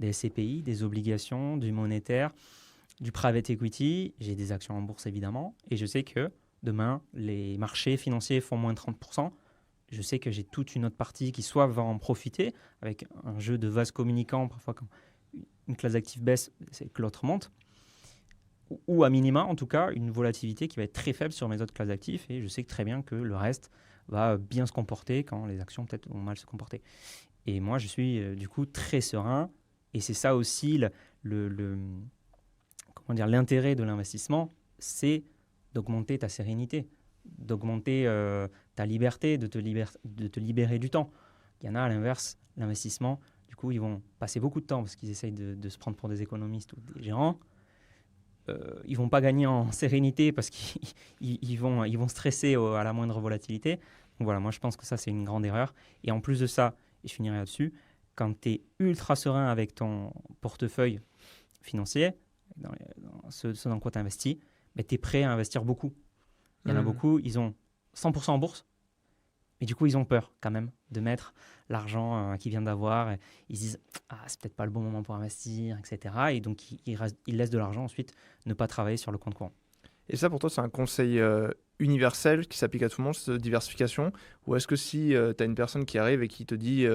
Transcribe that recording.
des SCPI, des obligations, du monétaire, du private equity. J'ai des actions en bourse évidemment. Et je sais que demain, les marchés financiers font moins de 30%. Je sais que j'ai toute une autre partie qui soit va en profiter avec un jeu de vase communicant. Parfois, quand une classe d'actifs baisse, c'est que l'autre monte. Ou à minima, en tout cas, une volatilité qui va être très faible sur mes autres classes d'actifs. Et je sais très bien que le reste va bien se comporter quand les actions peut-être vont mal se comporter. Et moi, je suis du coup très serein. Et c'est ça aussi le, comment dire, l'intérêt de l'investissement, c'est d'augmenter ta sérénité, d'augmenter ta liberté, de te libérer du temps. Il y en a à l'inverse, l'investissement, du coup, ils vont passer beaucoup de temps parce qu'ils essayent de se prendre pour des économistes ou des gérants. Ils vont pas gagner en sérénité parce qu'ils ils vont stresser à la moindre volatilité. Donc voilà, moi je pense que ça c'est une grande erreur. Et en plus de ça, et je finirai là-dessus, quand tu es ultra serein avec ton portefeuille financier, dans ce dans quoi tu investis, tu es prêt à investir beaucoup. Il y en a Hmm. beaucoup, ils ont 100% en bourse, mais du coup ils ont peur quand même de mettre l'argent qu'ils viennent d'avoir. Ils se disent ah, c'est peut-être pas le bon moment pour investir, etc. Et donc ils laissent de l'argent ensuite ne pas travailler sur le compte courant. Et ça, pour toi, c'est un conseil universel qui s'applique à tout le monde, cette diversification? Ou est-ce que si tu as une personne qui arrive et qui te dit